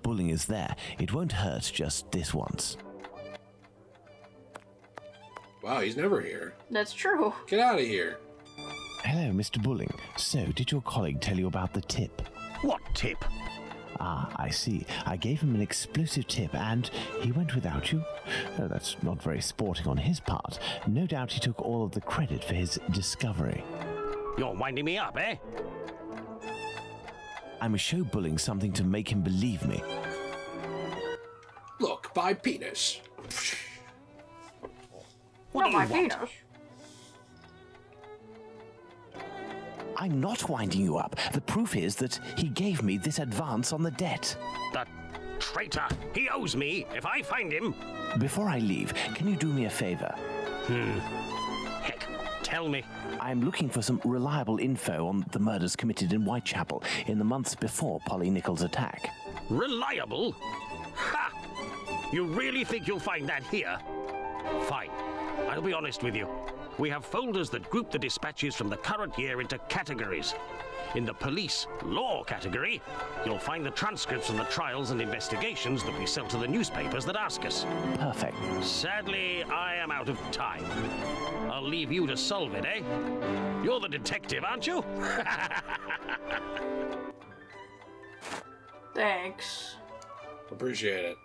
Bulling is there. It won't hurt just this once. Wow, he's never here. That's true. Get out of here. Hello, Mr. Bulling. So, did your colleague tell you about the tip? What tip? I see. I gave him an explosive tip and he went without you? Oh, that's not very sporting on his part. No doubt he took all of the credit for his discovery. You're winding me up, eh? I must show Bulling something to make him believe me. Look, my penis. What do you my want? penis. I'm not winding you up. The proof is that he gave me this advance on the debt. The traitor! He owes me if I find him. Before I leave, can you do me a favor? Heck, tell me. I'm looking for some reliable info on the murders committed in Whitechapel in the months before Polly Nichols' attack. Reliable? Ha! You really think you'll find that here? Fine. I'll be honest with you. We have folders that group the dispatches from the current year into categories. In the police law category, you'll find the transcripts from the trials and investigations that we sell to the newspapers that ask us. Perfect. Sadly, I am out of time. I'll leave you to solve it, eh? You're the detective, aren't you? Thanks. Appreciate it.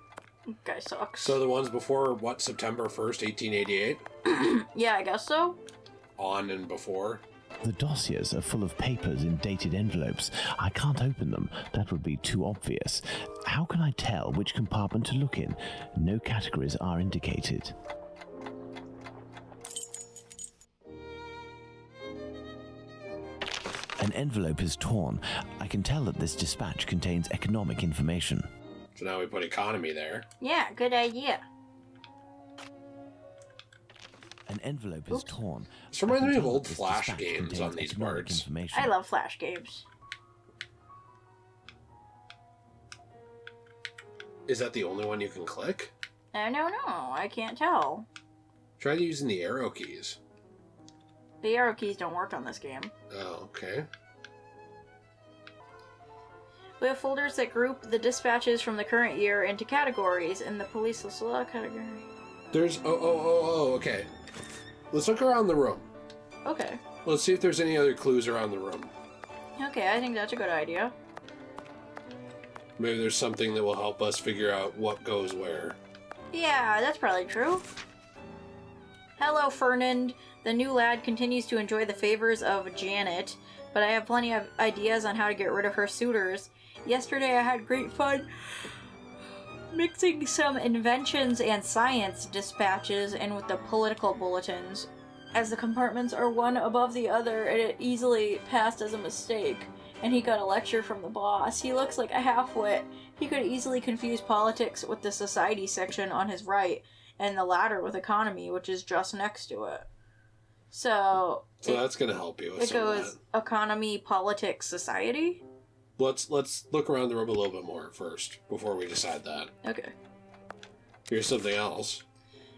Guy sucks. So the ones before, what, September 1st, 1888? Yeah, I guess so. On and before? The dossiers are full of papers in dated envelopes. I can't open them. That would be too obvious. How can I tell which compartment to look in? No categories are indicated. An envelope is torn. I can tell that this dispatch contains economic information. So now we put economy there. Yeah, good idea. An envelope is torn. This reminds I can me of tell old that this Flash dispatch games contains on these economic parts. information. I love Flash games. Is that the only one you can click? I don't know. I can't tell. Try using the arrow keys. The arrow keys don't work on this game. Oh, okay. We have folders that group the dispatches from the current year into categories in the police law category. There's... Oh, okay. Let's look around the room. Okay. Let's see if there's any other clues around the room. Okay, I think that's a good idea. Maybe there's something that will help us figure out what goes where. Yeah, that's probably true. Hello, Fernand. The new lad continues to enjoy the favors of Janet, but I have plenty of ideas on how to get rid of her suitors. Yesterday I had great fun mixing some inventions and science dispatches in with the political bulletins. As the compartments are one above the other, it easily passed as a mistake, and he got a lecture from the boss. He looks like a half-wit. He could easily confuse politics with the society section on his right, and the latter with economy, which is just next to it. So that's going to help you with some of goes that. economy, politics, society? Let's look around the room a little bit more first, before we decide that. Okay. Here's something else.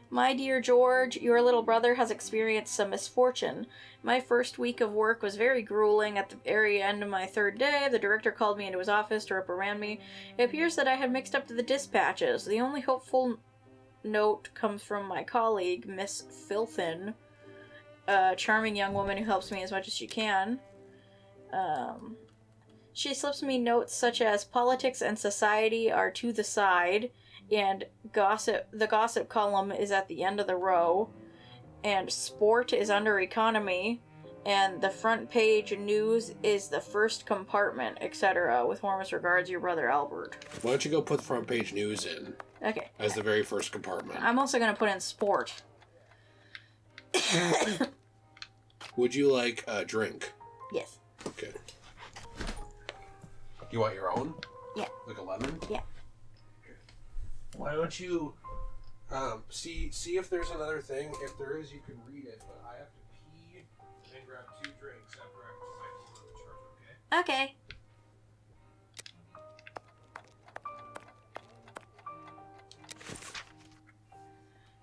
My dear George, your little brother has experienced some misfortune. My first week of work was very grueling. At the very end of my third day, the director called me into his office to reprimand me. It appears that I had mixed up the dispatches. The only hopeful note comes from my colleague, Miss Filthin, a charming young woman who helps me as much as she can. She slips me notes such as politics and society are to the side, and the gossip column is at the end of the row, and sport is under economy, and the front page news is the first compartment, etc. With warmest regards, your brother Albert. Why don't you go put the front page news in Okay. as the very first compartment? I'm also going to put in sport. Would you like a drink? Yes. Okay. You want your own? Yeah. Like a lemon? Yeah. Okay. Why don't you see if there's another thing? If there is, you can read it. But I have to pee and grab 2 drinks after I put the charger. Okay? Okay.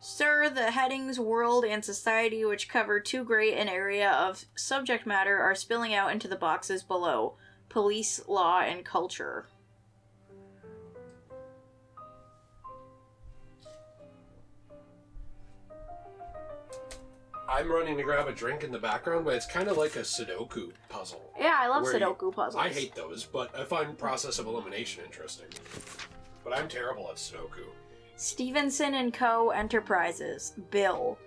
Sir, the headings World and Society, which cover too great an area of subject matter, are spilling out into the boxes below. Police, law, and culture. I'm running to grab a drink in the background, but it's kind of like a Sudoku puzzle. Yeah, I love where Sudoku puzzles. I hate those, but I find process of elimination interesting. But I'm terrible at Sudoku. Stevenson and Co. Enterprises. Bill.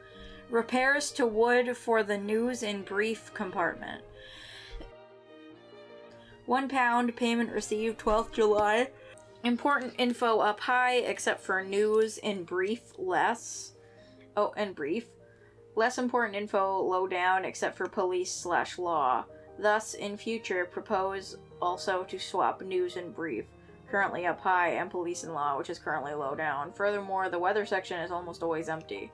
Repairs to wood for the news in brief compartment. £1 payment received 12th July. Important info up high, except for news in brief less. Oh, and brief. Less important info low down, except for police/law. Thus, in future, propose also to swap news and brief, currently up high, and police and law, which is currently low down. Furthermore, the weather section is almost always empty.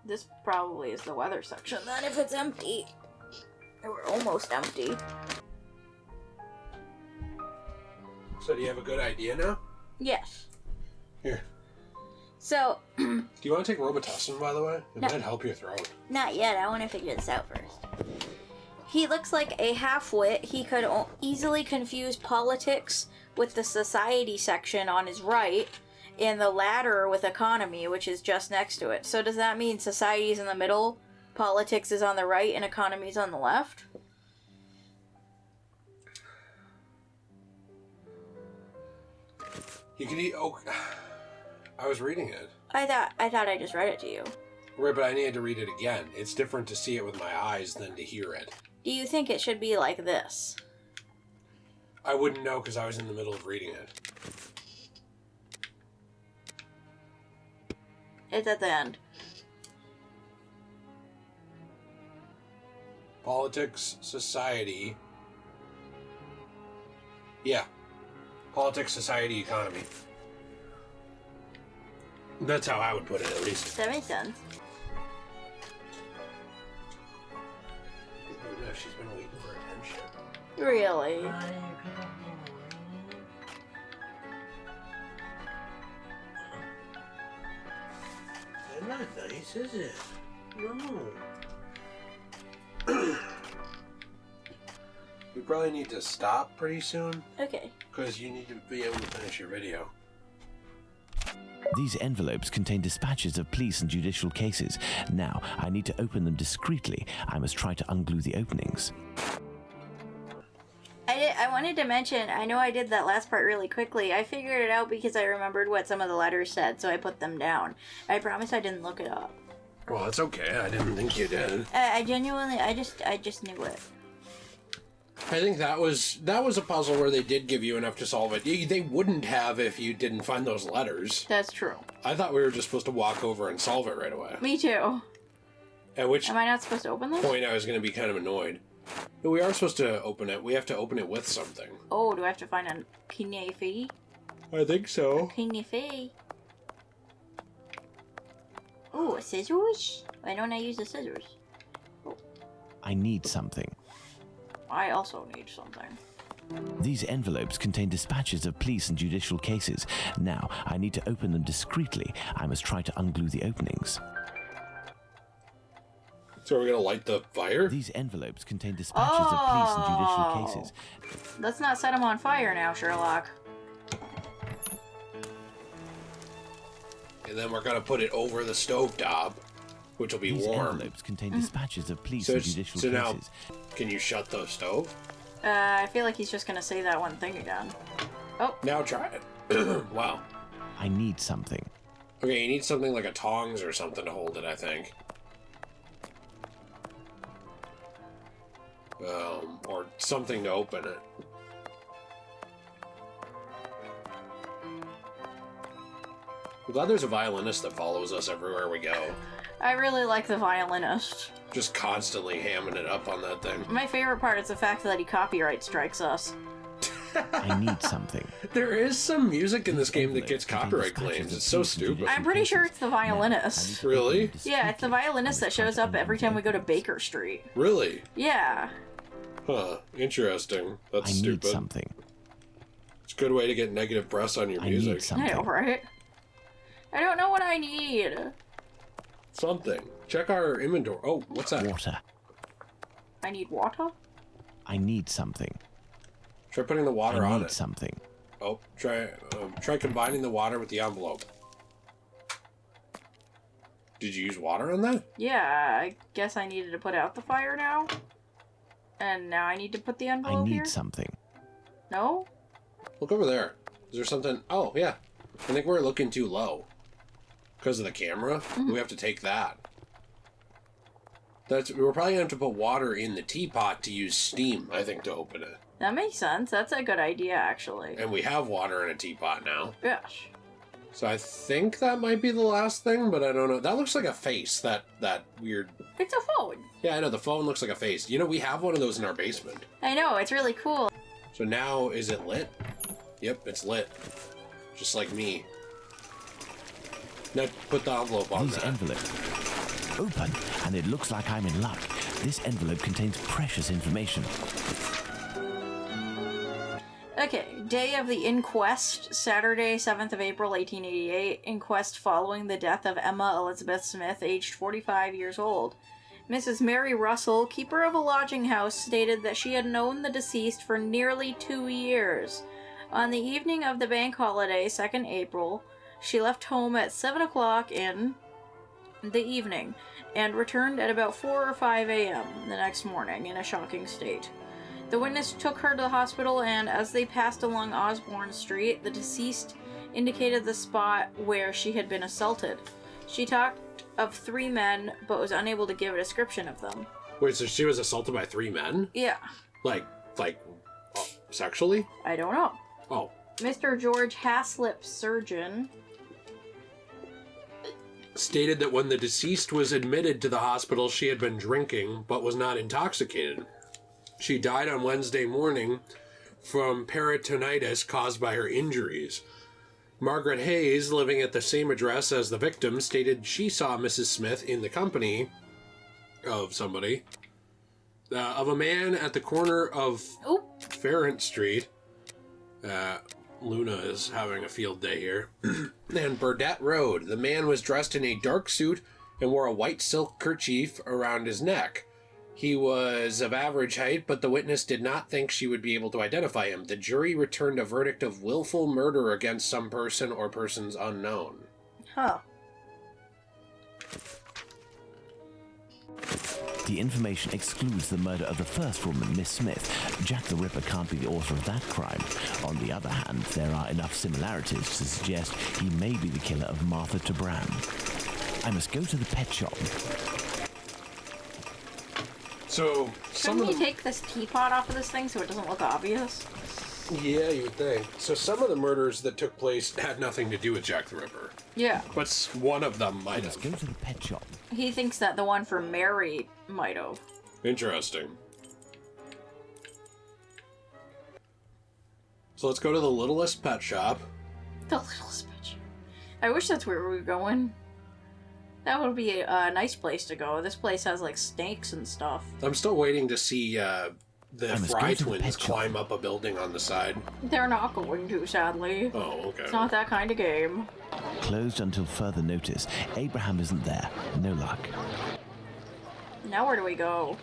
This probably is the weather section then, if it's empty. Or almost empty. So do you have a good idea now? Yes. Here. So, Do you want to take Robitussin, by the way? It No. might help your throat. not yet. I want to figure this out first. He looks like a half-wit. He could easily confuse politics with the society section on his right, and the latter with economy, which is just next to it. So does that mean society is in the middle, politics is on the right, and economy is on the left? You can eat. Oh, I was reading it. I thought I just read it to you. Right, but I needed to read it again. It's different to see it with my eyes than to hear it. Do you think it should be like this? I wouldn't know because I was in the middle of reading it. It's at the end. Politics, society. Yeah. Politics, society, economy. That's how I would put it, at least. That makes sense. Oh, no, she's been waiting for attention. Really? That's not nice, is it? No. We probably need to stop pretty soon, Okay. because you need to be able to finish your video. These envelopes contain dispatches of police and judicial cases. Now, I need to open them discreetly. I must try to unglue the openings. I wanted to mention, I know I did that last part really quickly. I figured it out because I remembered what some of the letters said, so I put them down. I promise I didn't look it up. Well, that's okay. I didn't think you did. I genuinely, I just knew it. I think that was a puzzle where they did give you enough to solve it. They wouldn't have if you didn't find those letters. That's true. I thought we were just supposed to walk over and solve it right away. Me too. At which Am I not supposed to open them? point I was going to be kind of annoyed. But we are supposed to open it. We have to open it with something. Oh, do I have to find a knife? I think so. Knife. Oh, scissors? Why don't I use the scissors? I need something. I also need something. These envelopes contain dispatches of police and judicial cases. Now, I need to open them discreetly. I must try to unglue the openings. So are we going to light the fire? These envelopes contain dispatches of police and judicial cases. Let's not set them on fire now, Sherlock. And then we're going to put it over the stovetop, which will be These warm. envelopes contain dispatches of police So, and judicial now, cases. can you shut the stove? I feel like he's just gonna say that one thing again. Oh, Now try it. Wow. I need something. Okay, you need something like a tongs or something to hold it, I think. Or something to open it. I'm glad there's a violinist that follows us everywhere we go. I really like the violinist. Just constantly hamming it up on that thing. My favorite part is the fact that he copyright strikes us. I need something. There is some music in this game that gets copyright claims. It's so stupid. I'm pretty sure it's the violinist. Really? Yeah, it's the violinist that shows up every time we go to Baker Street. Really? Yeah. Huh. Interesting. That's I need stupid. something. It's a good way to get negative press on your I music. need I something. know, right? I don't know what I need. Something. Check our inventory. Oh, what's that? Water. I need water? I need something. Try putting the water I on need it. something. Oh, try combining the water with the envelope. Did you use water on that? Yeah, I guess I needed to put out the fire now. And now I need to put the envelope here? I need something. No? Look over there. Is there something? Oh, yeah. I think we're looking too low. Because of the camera, we have to take that. We're probably going to have to put water in the teapot to use steam, I think, to open it. That makes sense. That's a good idea, actually. And we have water in a teapot now. Gosh. So I think that might be the last thing, but I don't know. That looks like a face, that weird... It's a phone. Yeah, I know. The phone looks like a face. You know, we have one of those in our basement. I know. It's really cool. So now, is it lit? Yep, it's lit. Just like me. Now put the envelope on These that. envelopes. Open, and it looks like I'm in luck. This envelope contains precious information. Okay, day of the inquest, Saturday, 7th of April, 1888. Inquest following the death of Emma Elizabeth Smith, aged 45 years old. Mrs. Mary Russell, keeper of a lodging house, stated that she had known the deceased for nearly 2 years. On the evening of the bank holiday, 2nd April, she left home at 7 o'clock in the evening and returned at about 4 or 5 a.m. the next morning in a shocking state. The witness took her to the hospital, and as they passed along Osborne Street, the deceased indicated the spot where she had been assaulted. She talked of 3 men, but was unable to give a description of them. Wait, so she was assaulted by 3 men? Yeah. Like, sexually? I don't know. Oh. Mr. George Haslip, surgeon, stated that when the deceased was admitted to the hospital, she had been drinking, but was not intoxicated. She died on Wednesday morning from peritonitis caused by her injuries. Margaret Hayes, living at the same address as the victim, stated she saw Mrs. Smith in the company of somebody, of a man at the corner of Farrant Street. Luna is having a field day here. And Burdett Road. The man was dressed in a dark suit and wore a white silk kerchief around his neck. He was of average height, but the witness did not think she would be able to identify him. The jury returned a verdict of willful murder against some person or persons unknown. Huh. The information excludes the murder of the first woman, Miss Smith. Jack the Ripper can't be the author of that crime. On the other hand, there are enough similarities to suggest he may be the killer of Martha Tabram. I must go to the pet shop. So, Couldn't you take this teapot off of this thing so it doesn't look obvious? Yeah, you would think. So some of the murders that took place had nothing to do with Jack the Ripper. Yeah. But one of them might Let's have. go to the pet shop. He thinks that the one for Mary might have. Interesting. So let's go to the littlest pet shop. The littlest pet shop. I wish that's where we were going. That would be a nice place to go. This place has, like, snakes and stuff. I'm still waiting to see the must Fry go to the twins pet shop. climb up a building on the side. They're not going to, sadly. Oh, okay. It's not that kind of game. Closed until further notice. Abraham isn't there. No luck. Now where do we go?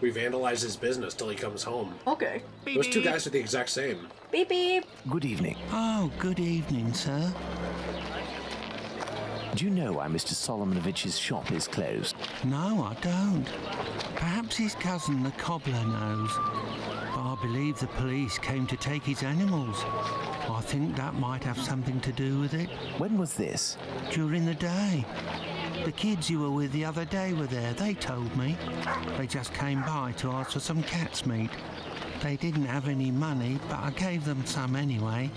We vandalize his business till he comes home. Okay. Those 2 guys are the exact same. Beep beep. Good evening. Oh, good evening, sir. Do you know why Mr. Solomonovich's shop is closed? No, I don't. Perhaps his cousin, the cobbler, knows. But I believe the police came to take his animals. I think that might have something to do with it. When was this? During the day. The kids you were with the other day were there, they told me. They just came by to ask for some cat's meat. They didn't have any money, but I gave them some anyway.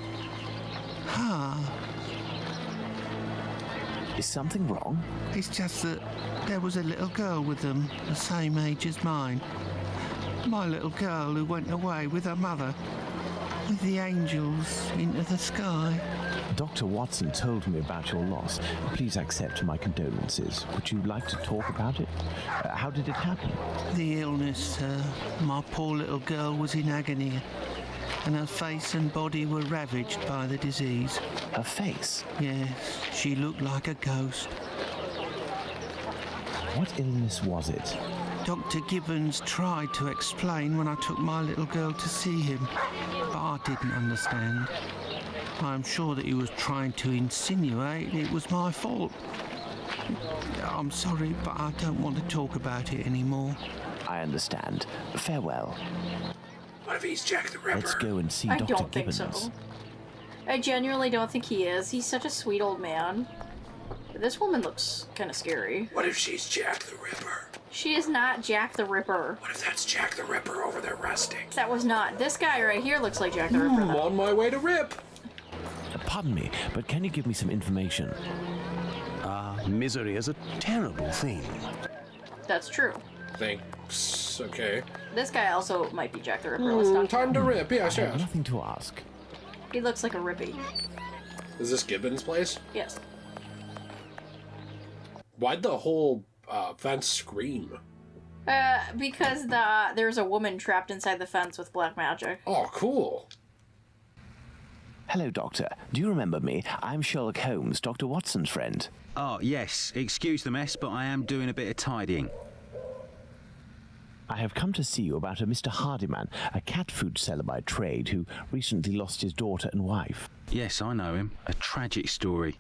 Is something wrong? It's just that there was a little girl with them, the same age as mine. My little girl who went away with her mother, with the angels into the sky. Dr. Watson told me about your loss. Please accept my condolences. Would you like to talk about it? How did it happen? The illness, sir. My poor little girl was in agony, and her face and body were ravaged by the disease. Her face? Yes, she looked like a ghost. What illness was it? Dr. Gibbons tried to explain when I took my little girl to see him, but I didn't understand. I'm sure that he was trying to insinuate it was my fault. I'm sorry, but I don't want to talk about it anymore. I understand. Farewell. What if he's Jack the Ripper? Let's go and see I Dr. don't think Gibbons. so. I genuinely don't think he is. He's such a sweet old man. This woman looks kind of scary. What if she's Jack the Ripper? She is not Jack the Ripper. What if that's Jack the Ripper over there resting? That was not. This guy right here looks like Jack the Ripper. I'm though. on my way to Rip. Pardon me, but can you give me some information? Misery is a terrible thing. That's true. Thanks. Okay. This guy also might be Jack the Ripper. Let's talk to Time him. to Rip. I Yes, have yes. nothing to ask. He looks like a Rippy. Is this Gibbons' place? Yes. Why'd the whole fence scream? Because there's a woman trapped inside the fence with black magic. Oh, cool. Hello, Doctor. Do you remember me? I'm Sherlock Holmes, Dr. Watson's friend. Oh, yes. Excuse the mess, but I am doing a bit of tidying. I have come to see you about a Mr. Hardyman, a cat food seller by trade who recently lost his daughter and wife. Yes, I know him. A tragic story.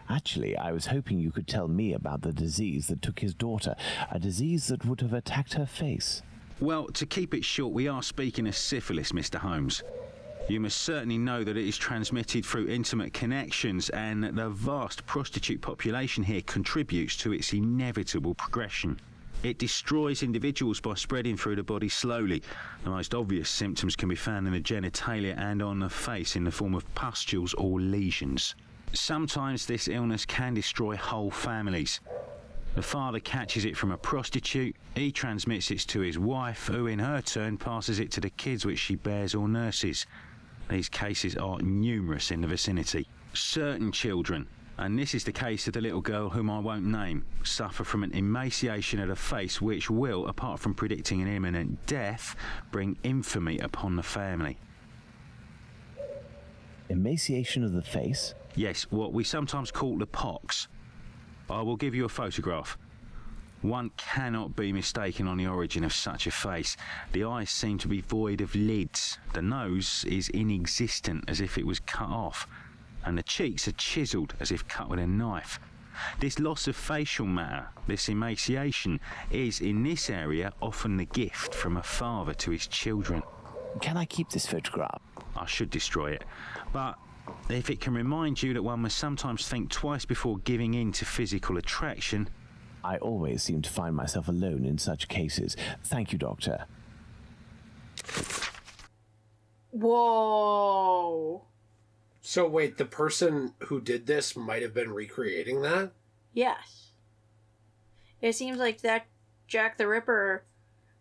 Actually, I was hoping you could tell me about the disease that took his daughter, a disease that would have attacked her face. Well, to keep it short, we are speaking of syphilis, Mr. Holmes. You must certainly know that it is transmitted through intimate connections, and the vast prostitute population here contributes to its inevitable progression. It destroys individuals by spreading through the body slowly. The most obvious symptoms can be found in the genitalia and on the face in the form of pustules or lesions. Sometimes this illness can destroy whole families. The father catches it from a prostitute, he transmits it to his wife, who in her turn passes it to the kids which she bears or nurses. These cases are numerous in the vicinity. Certain children, and this is the case of the little girl whom I won't name, suffer from an emaciation of the face which will, apart from predicting an imminent death, bring infamy upon the family. Emaciation of the face? Yes, what we sometimes call the pox. I will give you a photograph. One cannot be mistaken on the origin of such a face. The eyes seem to be void of lids. The nose is inexistent, as if it was cut off. And the cheeks are chiselled, as if cut with a knife. This loss of facial matter, this emaciation, is in this area often the gift from a father to his children. Can I keep this photograph? I should destroy it. But if it can remind you that one must sometimes think twice before giving in to physical attraction. I always seem to find myself alone in such cases. Thank you, Doctor. Whoa. So wait, the person who did this might have been recreating that? Yes. It seems like that Jack the Ripper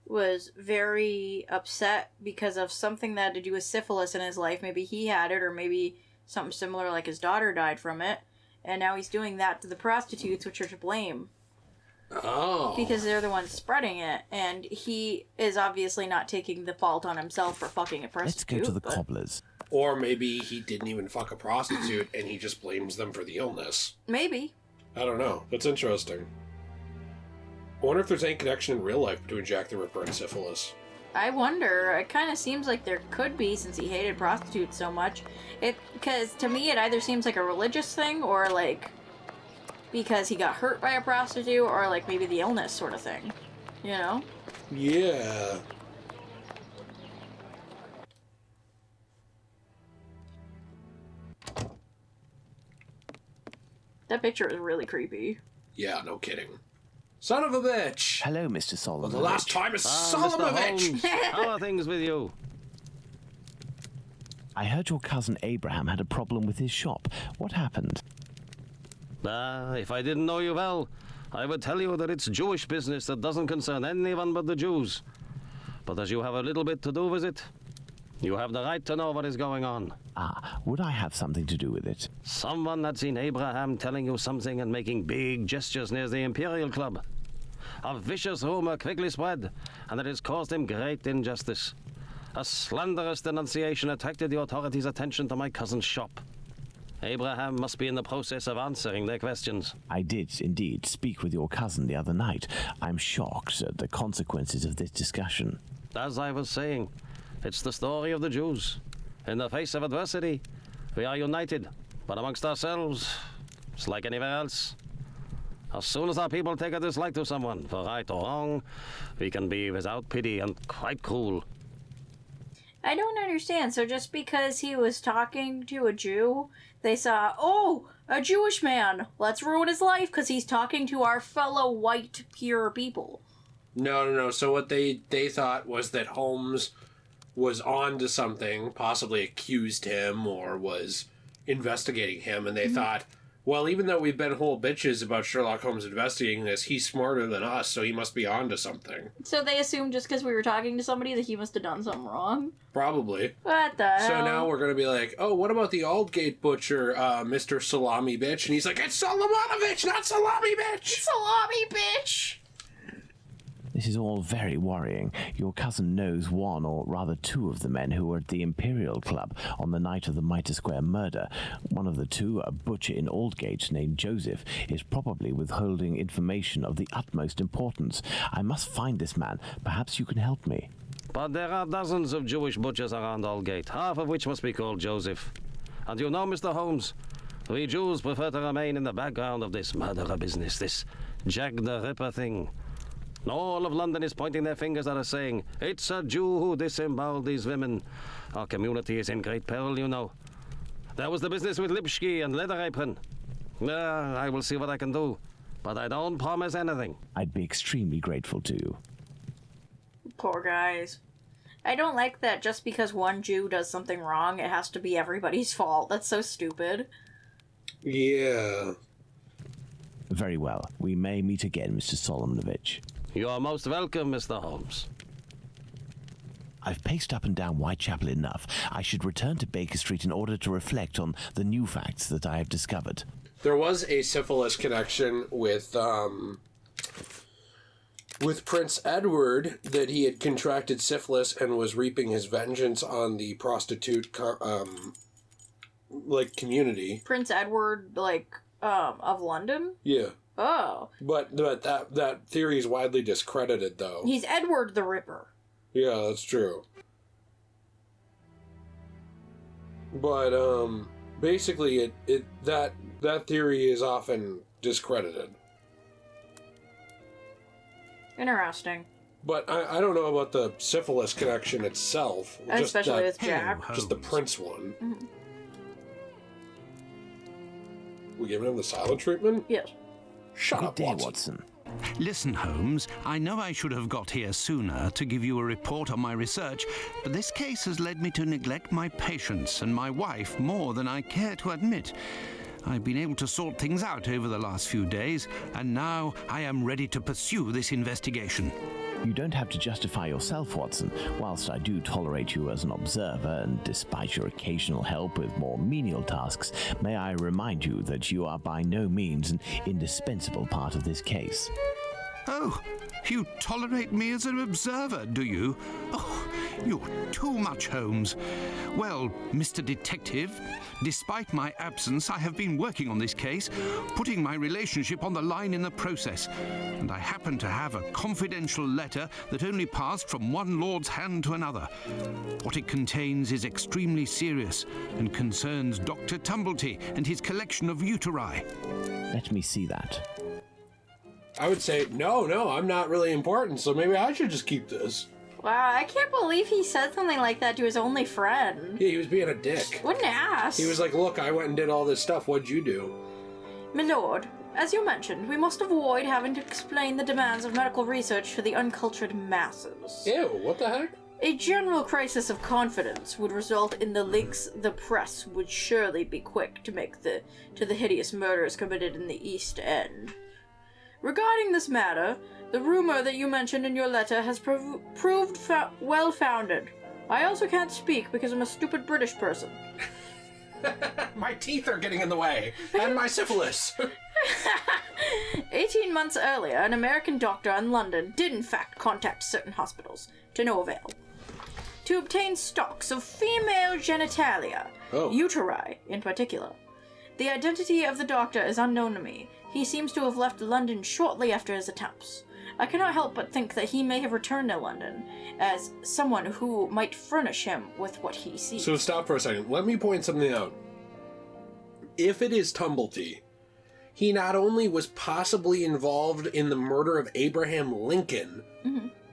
was very upset because of something that had to do with syphilis in his life. Maybe he had it, or maybe something similar like his daughter died from it. And now he's doing that to the prostitutes, which are to blame. Oh. Because they're the ones spreading it, and he is obviously not taking the fault on himself for fucking a prostitute. Let's go to the cobblers. Or maybe he didn't even fuck a prostitute and he just blames them for the illness. Maybe. I don't know. That's interesting. I wonder if there's any connection in real life between Jack the Ripper and syphilis. I wonder. It kind of seems like there could be, since he hated prostitutes so much. Because to me it either seems like a religious thing, or like because he got hurt by a prostitute, or like maybe the illness sort of thing. You know? Yeah. That picture is really creepy. Yeah, no kidding. Son of a bitch! Hello, Mr. Solomon. The last time is son of a Mr. bitch! Holmes, how are things with you? I heard your cousin Abraham had a problem with his shop. What happened? If I didn't know you well, I would tell you that it's Jewish business that doesn't concern anyone but the Jews. But as you have a little bit to do with it, you have the right to know what is going on. Ah, would I have something to do with it? Someone had seen Abraham telling you something and making big gestures near the Imperial Club. A vicious rumor quickly spread, and it has caused him great injustice. A slanderous denunciation attracted the authorities' attention to my cousin's shop. Abraham must be in the process of answering their questions. I did indeed speak with your cousin the other night. I'm shocked at the consequences of this discussion. As I was saying, it's the story of the Jews. In the face of adversity, we are united, but amongst ourselves, it's like anywhere else. As soon as our people take a dislike to someone, for right or wrong, we can be without pity and quite cruel. I don't understand. So just because he was talking to a Jew, they saw, oh, a Jewish man, let's ruin his life because he's talking to our fellow white, pure people. No. So what they thought was that Holmes was on to something, possibly accused him or was investigating him, and they thought, well, even though we've been whole bitches about Sherlock Holmes investigating this, he's smarter than us, so he must be on to something. So they assumed just because we were talking to somebody that he must have done something wrong? Probably. What the hell? So now we're going to be like, oh, what about the Aldgate butcher, Mr. Salami Bitch? And he's like, it's Solomonovich, not Salami Bitch! Salami bitch! This is all very worrying. Your cousin knows one, or rather two, of the men who were at the Imperial Club on the night of the Mitre Square murder. One of the two, a butcher in Aldgate named Joseph, is probably withholding information of the utmost importance. I must find this man. Perhaps you can help me. But there are dozens of Jewish butchers around Aldgate, half of which must be called Joseph. And you know, Mr. Holmes, we Jews prefer to remain in the background of this murderer business, this Jack the Ripper thing. All of London is pointing their fingers at us saying, it's a Jew who disemboweled these women. Our community is in great peril, you know. There was the business with Lipsky and Leather Apron. I will see what I can do, but I don't promise anything. I'd be extremely grateful to you. Poor guys. I don't like that just because one Jew does something wrong, it has to be everybody's fault. That's so stupid. Yeah. Very well. We may meet again, Mr. Solomonovich. You are most welcome, Mr. Holmes. I've paced up and down Whitechapel enough. I should return to Baker Street in order to reflect on the new facts that I have discovered. There was a syphilis connection with Prince Edward, that he had contracted syphilis and was reaping his vengeance on the prostitute community. Prince Edward, of London? Yeah. Oh. But that theory is widely discredited, though. He's Edward the Ripper. Yeah, that's true. But basically, that theory is often discredited. Interesting. But I don't know about the syphilis connection itself. Especially with Jack. Just the Prince one. Mm-hmm. We giving him the silent treatment? Yes. Shut Good up, day, Watson. Listen, Holmes, I know I should have got here sooner to give you a report on my research, but this case has led me to neglect my patients and my wife more than I care to admit. I've been able to sort things out over the last few days, and now I am ready to pursue this investigation. You don't have to justify yourself, Watson. Whilst I do tolerate you as an observer, and despite your occasional help with more menial tasks, may I remind you that you are by no means an indispensable part of this case. Oh, you tolerate me as an observer, do you? Oh, you're too much, Holmes. Well, Mr. Detective, despite my absence, I have been working on this case, putting my relationship on the line in the process. And I happen to have a confidential letter that only passed from one lord's hand to another. What it contains is extremely serious and concerns Dr. Tumblety and his collection of uteri. Let me see that. I would say, no, I'm not really important, so maybe I should just keep this. Wow, I can't believe he said something like that to his only friend. Yeah, he was being a dick. What an ass. He was like, look, I went and did all this stuff. What'd you do? My lord, as you mentioned, we must avoid having to explain the demands of medical research to the uncultured masses. Ew, what the heck? A general crisis of confidence would result in the links the press would surely be quick to make to the hideous murders committed in the East End. Regarding this matter, the rumor that you mentioned in your letter has proved well-founded. I also can't speak because I'm a stupid British person. My teeth are getting in the way, and my syphilis. 18 months earlier, an American doctor in London did in fact contact certain hospitals, to no avail, to obtain stocks of female genitalia, uteri in particular. The identity of the doctor is unknown to me. He seems to have left London shortly after his attempts. I cannot help but think that he may have returned to London as someone who might furnish him with what he sees. So stop for a second. Let me point something out. If it is Tumble, he not only was possibly involved in the murder of Abraham Lincoln,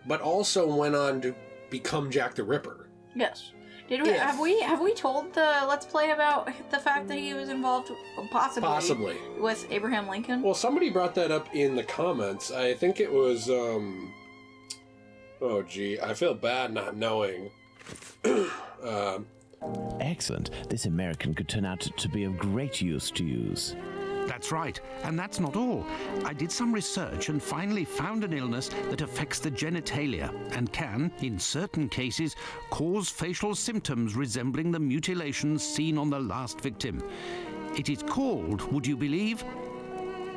but also went on to become Jack the Ripper. Yes. Have we told the Let's Play about the fact that he was involved possibly with Abraham Lincoln? Well, somebody brought that up in the comments. I think it was oh gee, I feel bad not knowing. Excellent. This American could turn out to be of great use to use. That's right, and that's not all. I did some research and finally found an illness that affects the genitalia and can, in certain cases, cause facial symptoms resembling the mutilations seen on the last victim. It is called, would you believe?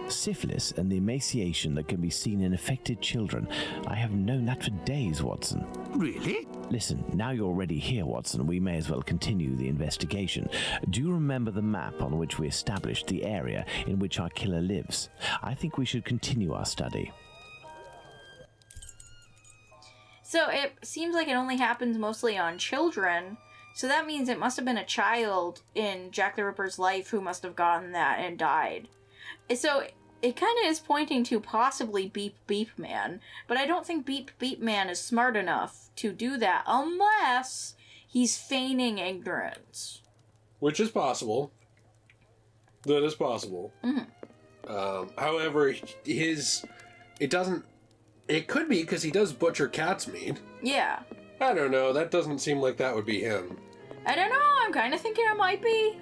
Syphilis and the emaciation that can be seen in affected children. I have known that for days, Watson. Really? Listen, now you're already here, Watson, we may as well continue the investigation. Do you remember the map on which we established the area in which our killer lives? I think we should continue our study. So it seems like it only happens mostly on children, so that means it must have been a child in Jack the Ripper's life who must have gotten that and died. So it kind of is pointing to possibly Beep Beep Man, but I don't think Beep Beep Man is smart enough to do that unless he's feigning ignorance. Which is possible. That is possible. However, it could be because he does butcher cat's meat. Yeah. I don't know, that doesn't seem like that would be him. I don't know, I'm kind of thinking it might be.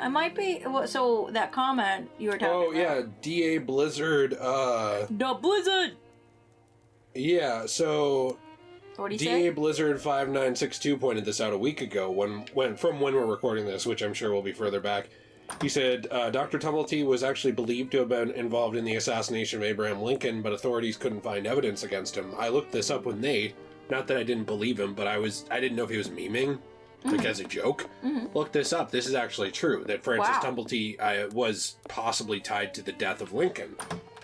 So that comment you were talking about. Oh, yeah, D.A. Blizzard, The Blizzard! Yeah, so... What do you D.A. say? Blizzard 5962 pointed this out a week ago, when we're recording this, which I'm sure will be further back. He said, Dr. Tumble was actually believed to have been involved in the assassination of Abraham Lincoln, but authorities couldn't find evidence against him. I looked this up with Nate. Not that I didn't believe him, but I didn't know if he was memeing. Like as a joke. Look this up. This is actually true. That Francis Tumble was possibly tied to the death of Lincoln.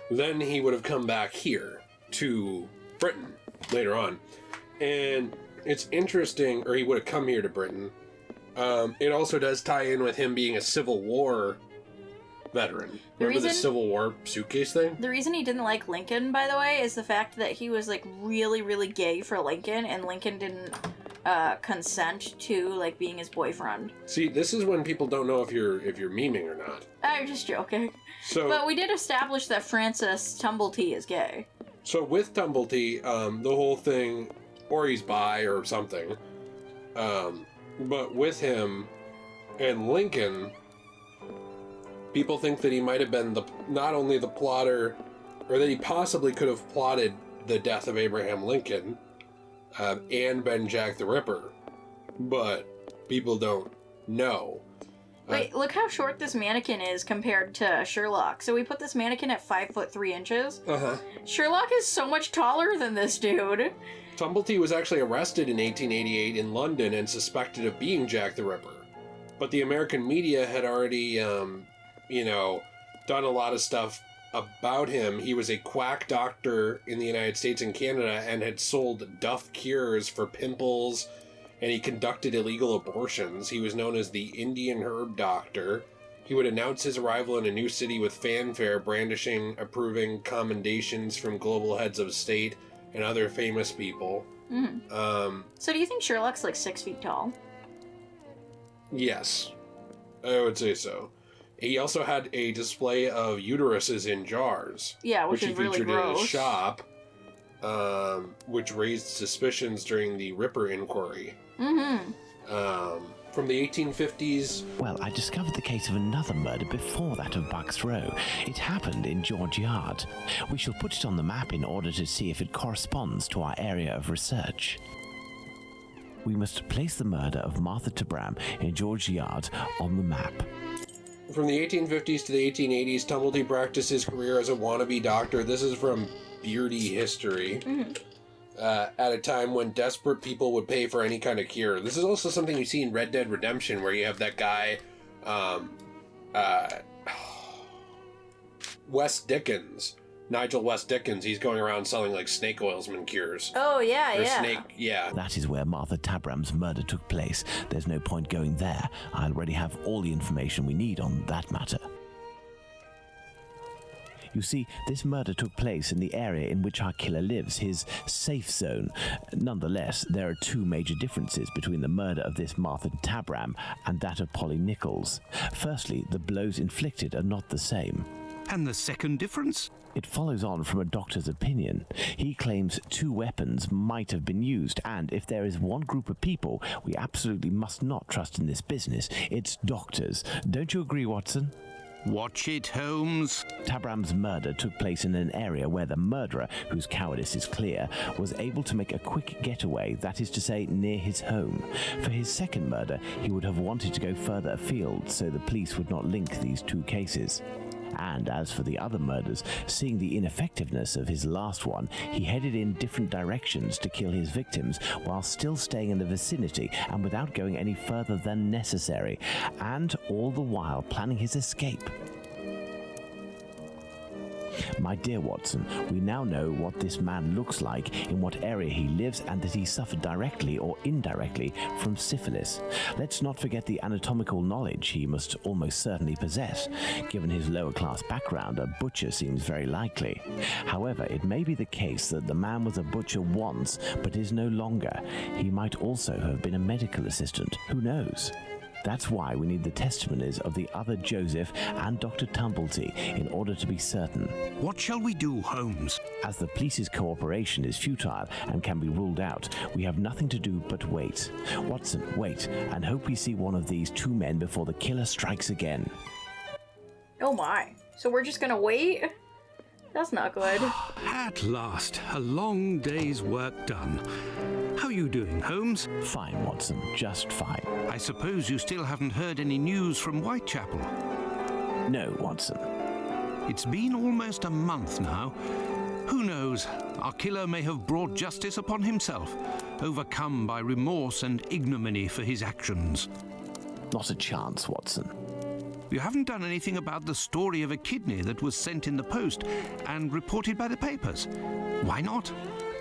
Then he would have come back here to Britain later on. And it's interesting, or he would have come here to Britain. It also does tie in with him being a Civil War veteran. Remember the Civil War suitcase thing? The reason he didn't like Lincoln, by the way, is the fact that he was like really, really gay for Lincoln, and Lincoln didn't consent to like being his boyfriend. See, this is when people don't know if you're memeing or not. I'm just joking. But we did establish that Francis Tumble is gay. So with Tumble the whole thing, or he's bi or something. But with him and Lincoln, people think that he might have been not only the plotter, or that he possibly could have plotted the death of Abraham Lincoln, and been Jack the Ripper, but people don't know. Wait, look how short this mannequin is compared to Sherlock. So we put this mannequin at 5'3". Sherlock is so much taller than this dude. Tumble was actually arrested in 1888 in London and suspected of being Jack the Ripper. But the American media had already, done a lot of stuff about him. He was a quack doctor in the United States and Canada and had sold Duff cures for pimples, and he conducted illegal abortions. He was known as the Indian Herb Doctor. He would announce his arrival in a new city with fanfare, brandishing approving commendations from global heads of state and other famous people. So do you think Sherlock's like 6 feet tall? Yes, I would say so. He also had a display of uteruses in jars. Yeah, which he is really featured gross. in his shop, which raised suspicions during the Ripper inquiry. From the 1850s... Well, I discovered the case of another murder before that of Bucks Row. It happened in George Yard. We shall put it on the map in order to see if it corresponds to our area of research. We must place the murder of Martha Tabram in George Yard on the map. From the 1850s to the 1880s, Tumble practiced his career as a wannabe doctor. This is from Beardy History. At a time when desperate people would pay for any kind of cure. This is also something you see in Red Dead Redemption, where you have that guy, West Dickens. Nigel West Dickens, he's going around selling like snake oilsman cures. Oh, yeah, Or yeah. snake, yeah. That is where Martha Tabram's murder took place. There's no point going there. I already have all the information we need on that matter. You see, this murder took place in the area in which our killer lives, his safe zone. Nonetheless, there are two major differences between the murder of this Martha Tabram and that of Polly Nichols. Firstly, the blows inflicted are not the same. And the second difference? It follows on from a doctor's opinion. He claims two weapons might have been used, and if there is one group of people we absolutely must not trust in this business, it's doctors. Don't you agree, Watson? Watch it, Holmes. Tabram's murder took place in an area where the murderer, whose cowardice is clear, was able to make a quick getaway, that is to say, near his home. For his second murder, he would have wanted to go further afield, so the police would not link these two cases. And as for the other murders, seeing the ineffectiveness of his last one, he headed in different directions to kill his victims while still staying in the vicinity and without going any further than necessary, and all the while planning his escape. My dear Watson, we now know what this man looks like, in what area he lives, and that he suffered directly or indirectly from syphilis. Let's not forget the anatomical knowledge he must almost certainly possess. Given his lower class background, a butcher seems very likely. However, it may be the case that the man was a butcher once, but is no longer. He might also have been a medical assistant. Who knows? That's why we need the testimonies of the other Joseph and Dr. Tumble in order to be certain. What shall we do, Holmes? As the police's cooperation is futile and can be ruled out, we have nothing to do but wait. Watson, wait, and hope we see one of these two men before the killer strikes again. Oh my. So we're just gonna wait? That's not good. At last, a long day's work done. How are you doing, Holmes? Fine, Watson, just fine. I suppose you still haven't heard any news from Whitechapel. No, Watson. It's been almost a month now. Who knows? Our killer may have brought justice upon himself, overcome by remorse and ignominy for his actions. Not a chance, Watson. You haven't done anything about the story of a kidney that was sent in the post and reported by the papers. Why not?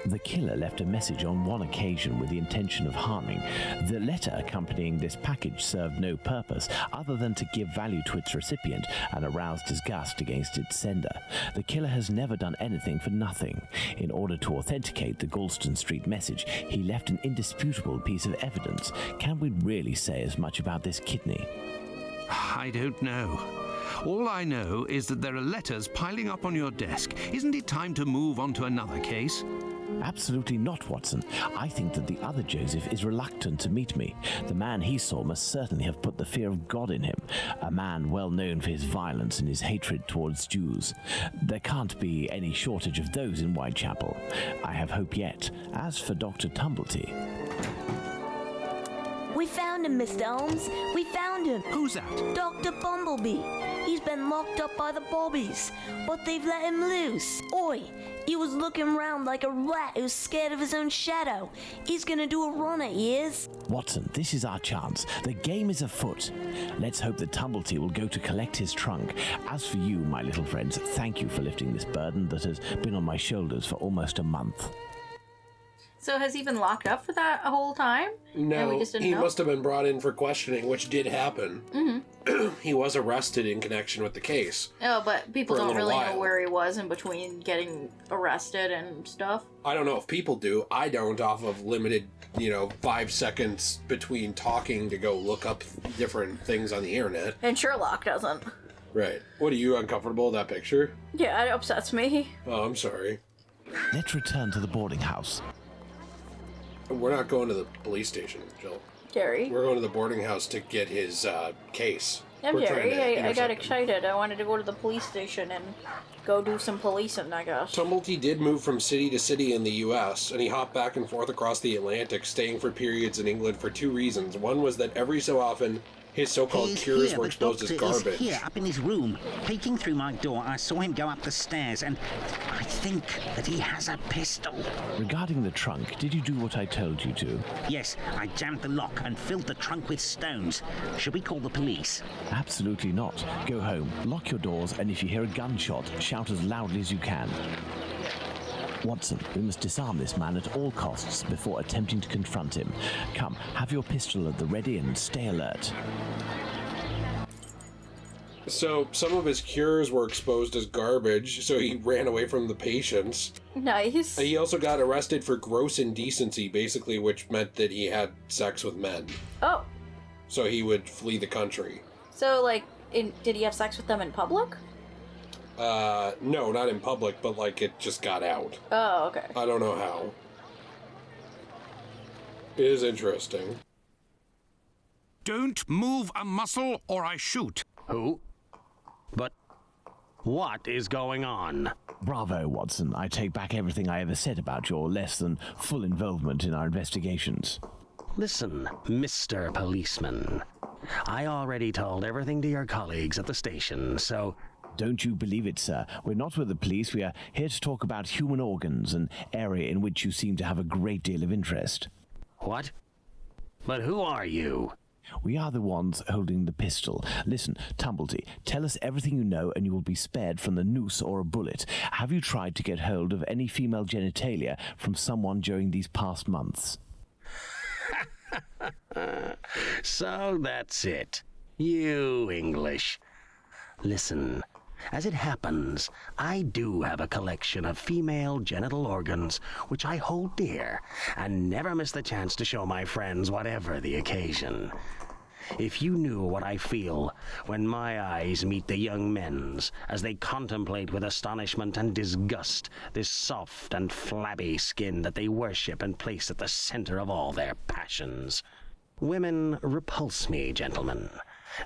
The killer left a message on one occasion with the intention of harming. The letter accompanying this package served no purpose other than to give value to its recipient and arouse disgust against its sender. The killer has never done anything for nothing. In order to authenticate the Galston Street message, he left an indisputable piece of evidence. Can we really say as much about this kidney? I don't know. All I know is that there are letters piling up on your desk. Isn't it time to move on to another case? Absolutely not, Watson. I think that the other Joseph is reluctant to meet me. The man he saw must certainly have put the fear of God in him, a man well known for his violence and his hatred towards Jews. There can't be any shortage of those in Whitechapel. I have hope yet. As for Dr. Tumblety... We found him, Mr. Holmes. We found him. Who's that? Dr. Bumblebee. He's been locked up by the bobbies, but they've let him loose. Oi, he was looking round like a rat who's scared of his own shadow. He's gonna do a run at years. Watson, this is our chance. The game is afoot. Let's hope that Tumblety will go to collect his trunk. As for you, my little friends, thank you for lifting this burden that has been on my shoulders for almost a month. So has he been locked up for that whole time? And we No, just didn't he know? must have been brought in for questioning, which did happen. Mm-hmm. He was arrested in connection with the case. Oh, but people For a don't little really know while. where he was in between getting arrested and stuff. I don't know if people do. I don't, off of limited, 5 seconds between talking to go look up different things on the internet. And Sherlock doesn't. Right. What, are you uncomfortable with that picture? Yeah, it upsets me. Oh, I'm sorry. Let's return to the boarding house. We're not going to the police station, Jill. Jerry. We're going to the boarding house to get his case. I'm We're trying to Jerry. I got intercept him. excited. I wanted to go to the police station and go do some policing, I guess. Tumblety did move from city to city in the U.S., and he hopped back and forth across the Atlantic, staying for periods in England for two reasons. One was that every so often his so-called He's cures here, were the exposed as doctor is garbage. here, up in his room. Peeking through my door, I saw him go up the stairs, and I think that he has a pistol. Regarding the trunk, did you do what I told you to? Yes, I jammed the lock and filled the trunk with stones. Should we call the police? Absolutely not. Go home, lock your doors, and if you hear a gunshot, shout as loudly as you can. Watson, we must disarm this man at all costs before attempting to confront him. Come, have your pistol at the ready and stay alert. So some of his cures were exposed as garbage, so he ran away from the patients. Nice. He also got arrested for gross indecency, basically, which meant that he had sex with men. Oh. So he would flee the country. So, like, did he have sex with them in public? No, not in public, but, like, it just got out. Oh, okay. I don't know how. It is interesting. Don't move a muscle or I shoot. Who? But what is going on? Bravo, Watson. I take back everything I ever said about your less than full involvement in our investigations. Listen, Mr. Policeman. I already told everything to your colleagues at the station, so... Don't you believe it, sir. We're not with the police. We are here to talk about human organs, an area in which you seem to have a great deal of interest. What? But who are you? We are the ones holding the pistol. Listen, Tumblety, tell us everything you know and you will be spared from the noose or a bullet. Have you tried to get hold of any female genitalia from someone during these past months? So that's it. You English. Listen, as it happens, I do have a collection of female genital organs which I hold dear and never miss the chance to show my friends whatever the occasion. If you knew what I feel when my eyes meet the young men's as they contemplate with astonishment and disgust this soft and flabby skin that they worship and place at the center of all their passions. Women repulse me, gentlemen.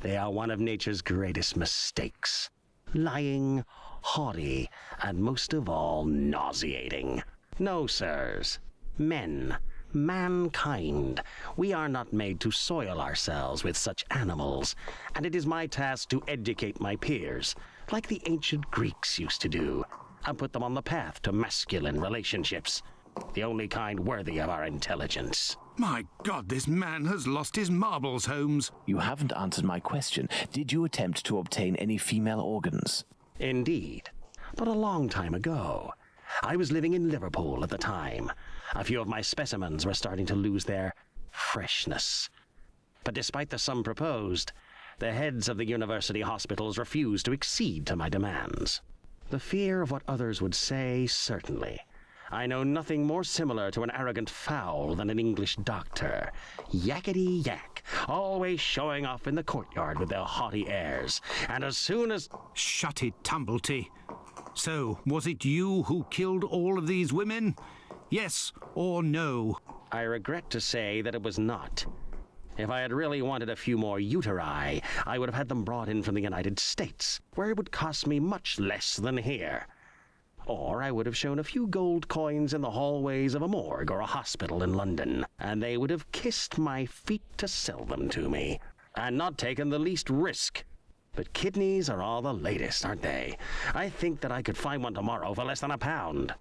They are one of nature's greatest mistakes. Lying, haughty, and most of all, nauseating. No, sirs. Men, mankind, we are not made to soil ourselves with such animals, and it is my task to educate my peers, like the ancient Greeks used to do, and put them on the path to masculine relationships, the only kind worthy of our intelligence. My God, this man has lost his marbles, Holmes. You haven't answered my question. Did you attempt to obtain any female organs? Indeed, but a long time ago. I was living in Liverpool at the time. A few of my specimens were starting to lose their freshness. But despite the sum proposed, the heads of the university hospitals refused to accede to my demands. The fear of what others would say, certainly. I know nothing more similar to an arrogant fowl than an English doctor. Yakety yak, always showing off in the courtyard with their haughty airs. And as soon as... Shut it, Tumblety. So, was it you who killed all of these women? Yes or no? I regret to say that it was not. If I had really wanted a few more uteri, I would have had them brought in from the United States, where it would cost me much less than here. Or I would have shown a few gold coins in the hallways of a morgue or a hospital in London, and they would have kissed my feet to sell them to me, and not taken the least risk. But kidneys are all the latest, aren't they? I think that I could find one tomorrow for less than £1.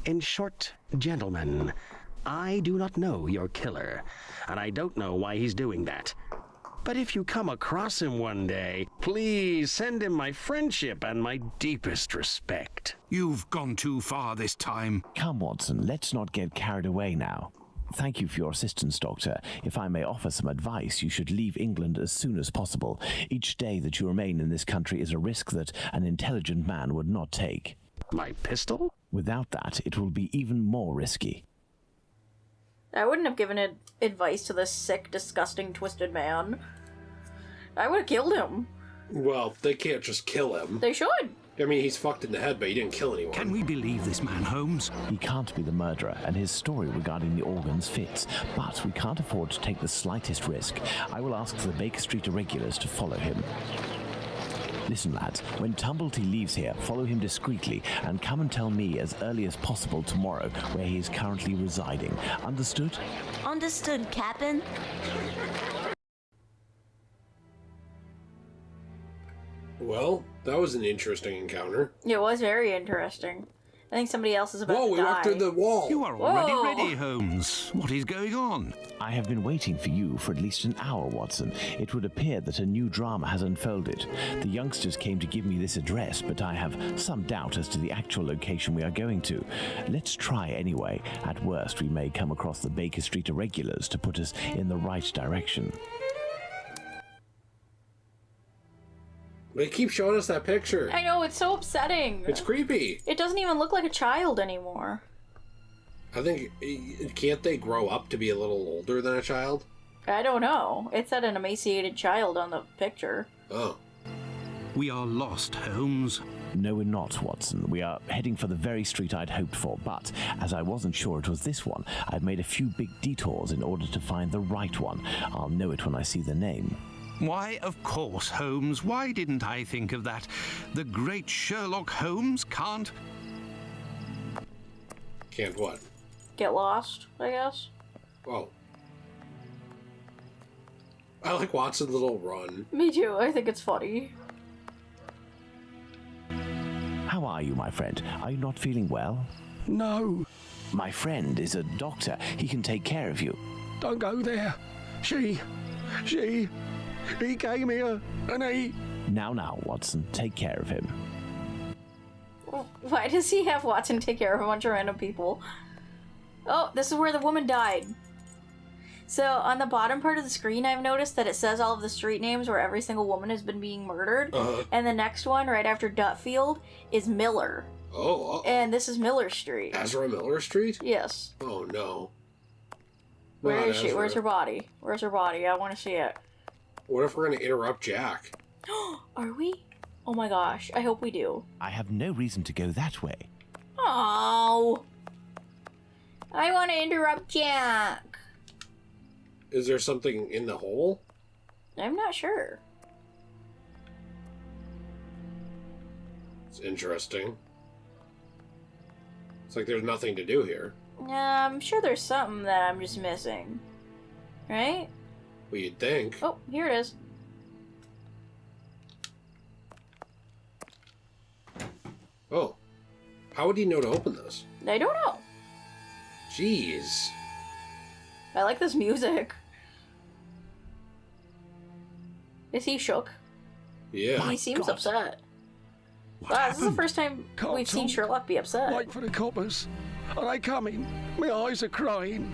In short, gentlemen, I do not know your killer, and I don't know why he's doing that. But if you come across him one day, please send him my friendship and my deepest respect. You've gone too far this time. Come, Watson, let's not get carried away now. Thank you for your assistance, Doctor. If I may offer some advice, you should leave England as soon as possible. Each day that you remain in this country is a risk that an intelligent man would not take. My pistol? Without that, it will be even more risky. I wouldn't have given advice to this sick, disgusting, twisted man. I would have killed him. Well, they can't just kill him. They should. I mean, he's fucked in the head, but he didn't kill anyone. Can we believe this man, Holmes? He can't be the murderer, and his story regarding the organs fits. But we can't afford to take the slightest risk. I will ask the Baker Street irregulars to follow him. Listen, lads, when Tumble leaves here, follow him discreetly and come and tell me as early as possible tomorrow where he is currently residing. Understood? Understood, Captain. Well, that was an interesting encounter. It was very interesting. I think somebody else is about Whoa, to we die. walked through the wall. You are already Whoa. ready, Holmes. What is going on? I have been waiting for you for at least an hour, Watson. It would appear that a new drama has unfolded. The youngsters came to give me this address, but I have some doubt as to the actual location we are going to. Let's try anyway. At worst, we may come across the Baker Street irregulars to put us in the right direction. They keep showing us that picture. I know, it's so upsetting. It's creepy. It doesn't even look like a child anymore. I think, can't they grow up to be a little older than a child? I don't know. It said an emaciated child on the picture. Oh. We are lost, Holmes. No, we're not, Watson. We are heading for the very street I'd hoped for, but as I wasn't sure it was this one, I've made a few big detours in order to find the right one. I'll know it when I see the name. Why, of course, Holmes. Why didn't I think of that? The great Sherlock Holmes can't... Can't what? Get lost, I guess. Oh. I like Watson's little run. Me too. I think it's funny. How are you, my friend? Are you not feeling well? No, My friend is a doctor. He can take care of you. don't go there. He came here and he... Now, Watson, take care of him. Why does he have Watson take care of a bunch of random people? Oh, this is where the woman died. So, on the bottom part of the screen, I've noticed that it says all of the street names where every single woman has been being murdered. And the next one, right after Dutfield, is Miller. Oh. And this is Miller Street. Ezra Miller Street? Yes. Oh, no. Where Not is she? Ezra. Where's her body? Where's her body? I want to see it. What if we're going to interrupt Jack? Are we? Oh my gosh. I hope we do. I have no reason to go that way. Oh. I want to interrupt Jack. Is there something in the hole? I'm not sure. It's interesting. It's like there's nothing to do here. I'm sure there's something that I'm just missing. Right? Well, you'd think. Oh, here it is. Oh. How would he know to open this? I don't know. Jeez. I like this music. Is he shook? Yeah. He seems God. upset. Wow, this is the first time Can't we've seen talk. Sherlock be upset. Wait for the coppers. Are they coming? My eyes are crying.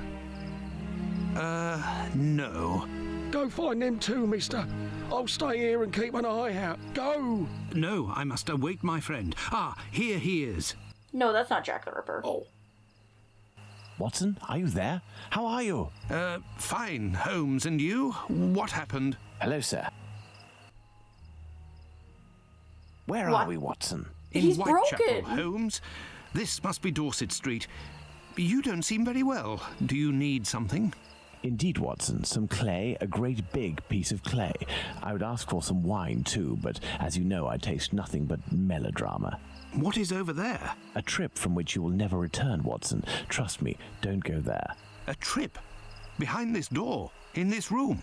No. Go find them too, mister. I'll stay here and keep an eye out. Go! No, I must await my friend. Ah, here he is. No, that's not Jack the Ripper. Oh. Watson, are you there? How are you? Fine, Holmes, and you? What happened? Hello, sir. Where What? are we, Watson? In He's Whitechapel, broken. Holmes. This must be Dorset Street. You don't seem very well. Do you need something? Indeed, Watson. Some clay, a great big piece of clay. I would ask for some wine, too, but as you know, I taste nothing but melodrama. What is over there? A trip from which you will never return, Watson. Trust me, don't go there. A trip? Behind this door? In this room?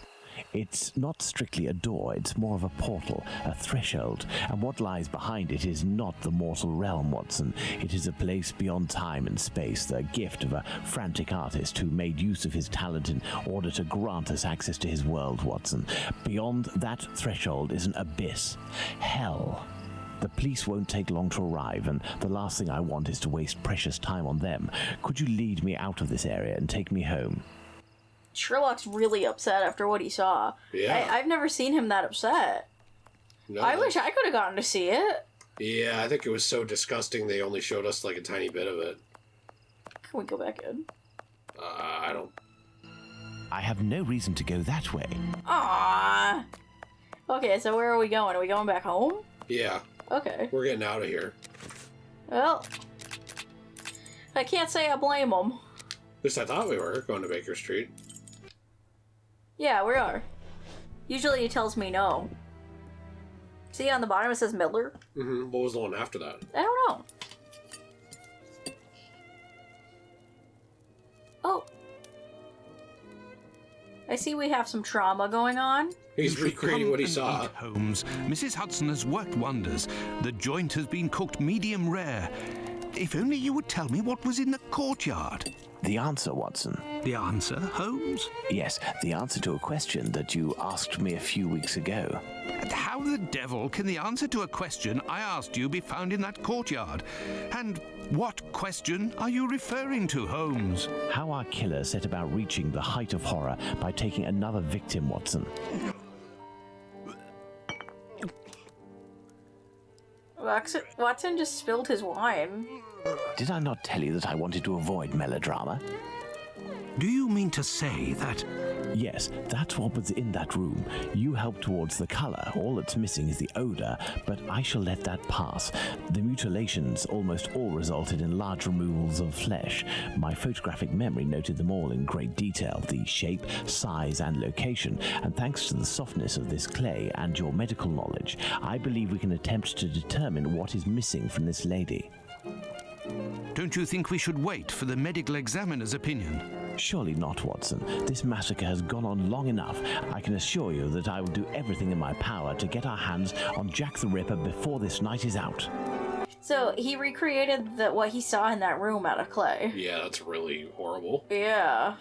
It's not strictly a door, it's more of a portal, a threshold, and what lies behind it is not the mortal realm, Watson. It is a place beyond time and space, the gift of a frantic artist who made use of his talent in order to grant us access to his world, Watson. Beyond that threshold is an abyss. Hell. The police won't take long to arrive, and the last thing I want is to waste precious time on them. Could you lead me out of this area and take me home? Sherlock's really upset after what he saw. Yeah. I've never seen him that upset. No, I wish I could have gotten to see it. Yeah, I think it was so disgusting they only showed us like a tiny bit of it. Can we go back in? I don't... I have no reason to go that way. Aww. Okay, so where are we going? Are we going back home? Yeah, Okay. we're getting out of here. Well, I can't say I blame him. At least I thought we were going to Baker Street. Yeah, we are. Usually he tells me no. See, on the bottom it says Miller. Mm-hmm. What was the one after that? I don't know. Oh. I see we have some trauma going on. He's recreating what he saw. Holmes, Mrs. Hudson has worked wonders. The joint has been cooked medium rare. If only you would tell me what was in the courtyard. The answer, Watson. The answer, Holmes? Yes, the answer to a question that you asked me a few weeks ago. And how the devil can the answer to a question I asked you be found in that courtyard? And what question are you referring to, Holmes? How our killer set about reaching the height of horror by taking another victim, Watson. Watson just spilled his wine. Did I not tell you that I wanted to avoid melodrama? Do you mean to say that... Yes, that's what was in that room. You helped towards the colour. All that's missing is the odour, but I shall let that pass. The mutilations almost all resulted in large removals of flesh. My photographic memory noted them all in great detail, the shape, size and location, and thanks to the softness of this clay and your medical knowledge, I believe we can attempt to determine what is missing from this lady. Don't you think we should wait for the medical examiner's opinion? Surely not, Watson. This massacre has gone on long enough. I can assure you that I will do everything in my power to get our hands on Jack the Ripper before this night is out. So he recreated what he saw in that room out of clay. Yeah, that's really horrible. Yeah.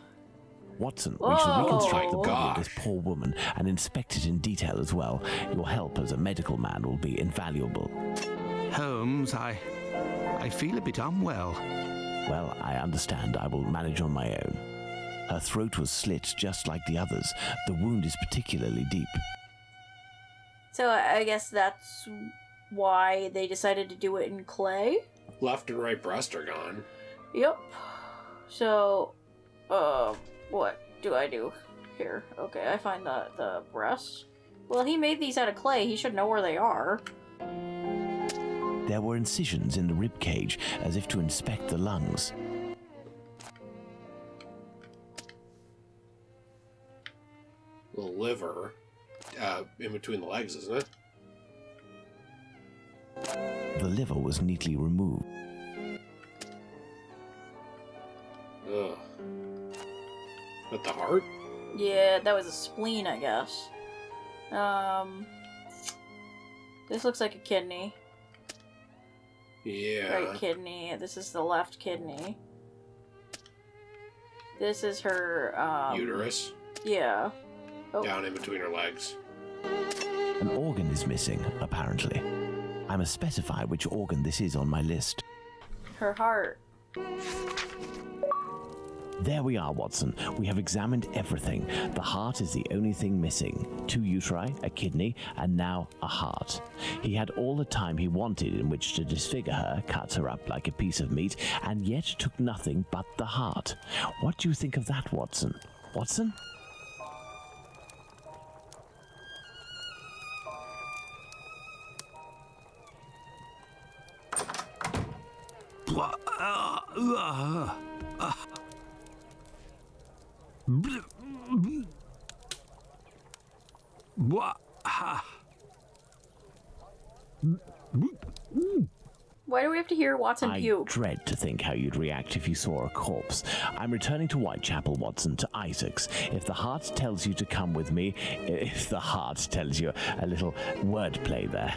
Watson, we should reconstruct the body of this poor woman and inspect it in detail as well. Your help as a medical man will be invaluable. Holmes, I feel a bit unwell. Well, I understand. I will manage on my own. Her throat was slit just like the others. The wound is particularly deep. So I guess that's why they decided to do it in clay? Left and right breast are gone. Yep. So, what do I do here? Okay, I find the breast. Well, he made these out of clay. He should know where they are. There were incisions in the rib cage, as if to inspect the lungs. The liver, in between the legs, isn't it? The liver was neatly removed. Ugh. At the heart? Yeah, that was a spleen, I guess. This looks like a kidney. Yeah. Right kidney. This is the left kidney. This is her, uterus? Yeah. Oh. Down in between her legs. An organ is missing, apparently. I must specify which organ this is on my list. Her heart. There we are, Watson. We have examined everything. The heart is the only thing missing. 2 uteri, a kidney, and now a heart. He had all the time he wanted in which to disfigure her, cut her up like a piece of meat, and yet took nothing but the heart. What do you think of that, Watson? Watson? Why do we have to hear Watson puke? I dread to think how you'd react if you saw a corpse. I'm returning to Whitechapel, Watson, to Isaac's. If the heart tells you to come with me, if the heart tells you a little wordplay there.